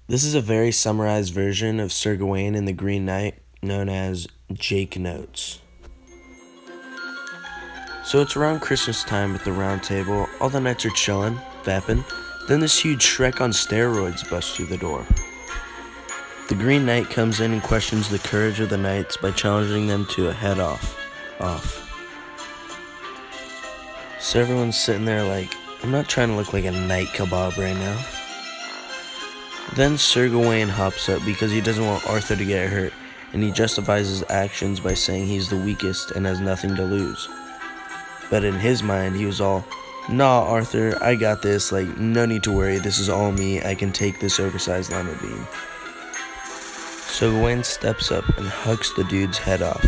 This is a very summarized version of Sir Gawain and the Green Knight, known as Jake Notes. So it's around Christmas time at the round table. All the knights are chillin', vappin'. Then this huge Shrek on steroids busts through the door. The Green Knight comes in and questions the courage of the knights by challenging them to a head-off. So everyone's sitting there like, I'm not trying to look like a night kebab right now. Then Sir Gawain hops up because he doesn't want Arthur to get hurt, and he justifies his actions by saying he's the weakest and has nothing to lose. But in his mind, he was all, nah, Arthur, I got this, like, no need to worry, this is all me, I can take this oversized lima bean. So Gawain steps up and hucks the dude's head off.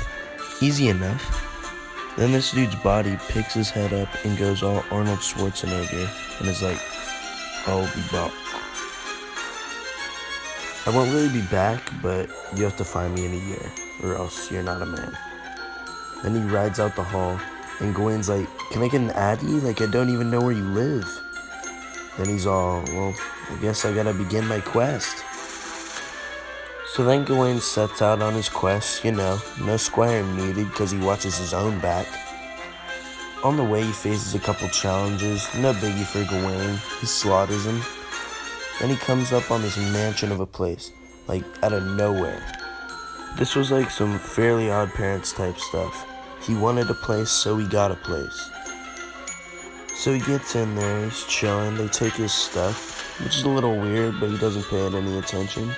Easy enough. Then this dude's body picks his head up and goes all Arnold Schwarzenegger and is like, I'll be back. I won't really be back, but you have to find me in a year, or else you're not a man. Then he rides out the hall, and Gawain's like, can I get an Addy? Like, I don't even know where you live. Then he's all, well, I guess I gotta begin my quest. So then Gawain sets out on his quest, no squire needed because he watches his own back. On the way he faces a couple challenges, no biggie for Gawain, he slaughters him. Then he comes up on this mansion of a place, like out of nowhere. This was like some Fairly Odd Parents type stuff. He wanted a place, so he got a place. So he gets in there, he's chilling, they take his stuff, which is a little weird, but he doesn't pay it any attention.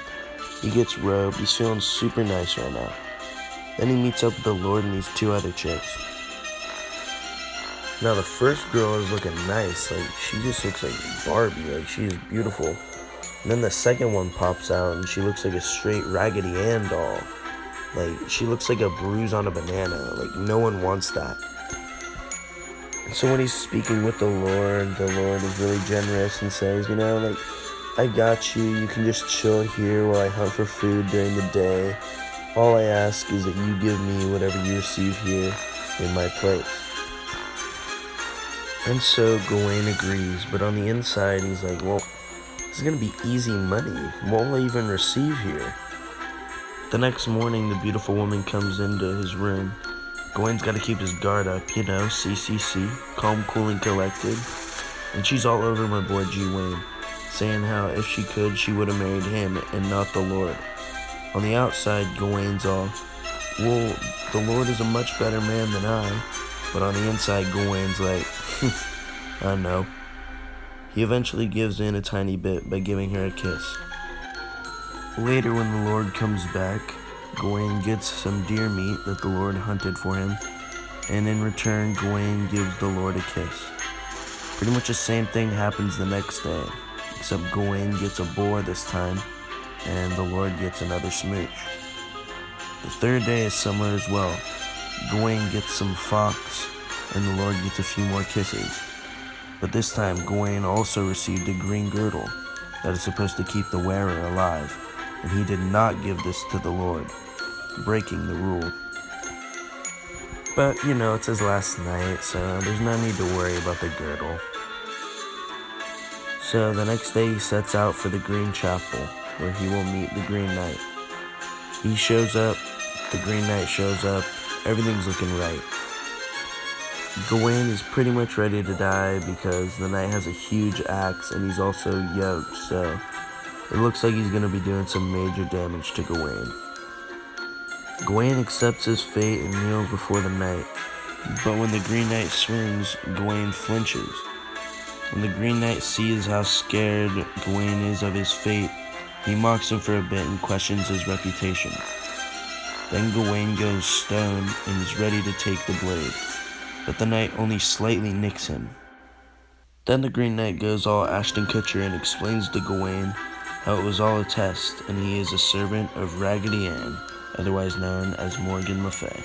He gets robed, he's feeling super nice right now. Then he meets up with the Lord and these two other chicks. Now the first girl is looking nice, like she just looks like Barbie, like she is beautiful. And then the second one pops out and she looks like a straight Raggedy Ann doll. Like she looks like a bruise on a banana, like no one wants that. And so when he's speaking with the Lord is really generous and says, like, I got you, you can just chill here while I hunt for food during the day. All I ask is that you give me whatever you receive here in my place. And so Gawain agrees, but on the inside he's like, well, this is gonna be easy money. What will I even receive here? The next morning, the beautiful woman comes into his room. Gawain's gotta keep his guard up, CCC, calm, cool, and collected. And she's all over my boy G. Wayne, saying how if she could, she would have married him and not the Lord. On the outside, Gawain's all, well, the Lord is a much better man than I. But on the inside, Gawain's like, I know. He eventually gives in a tiny bit by giving her a kiss. Later, when the Lord comes back, Gawain gets some deer meat that the Lord hunted for him, and in return, Gawain gives the Lord a kiss. Pretty much the same thing happens the next day, except Gawain gets a boar this time, and the Lord gets another smooch. The third day is similar as well. Gawain gets some fox, and the Lord gets a few more kisses. But this time, Gawain also received a green girdle that is supposed to keep the wearer alive, and he did not give this to the Lord, breaking the rule. But, it's his last night, so there's no need to worry about the girdle. So the next day he sets out for the Green Chapel, where he will meet the Green Knight. He shows up, the Green Knight shows up, everything's looking right. Gawain is pretty much ready to die because the knight has a huge axe and he's also yoked, so it looks like he's going to be doing some major damage to Gawain. Gawain accepts his fate and kneels before the knight, but when the Green Knight swings, Gawain flinches. When the Green Knight sees how scared Gawain is of his fate, he mocks him for a bit and questions his reputation. Then Gawain goes stone and is ready to take the blade, but the knight only slightly nicks him. Then the Green Knight goes all Ashton Kutcher and explains to Gawain how it was all a test and he is a servant of Raggedy Ann, otherwise known as Morgan Le Fay.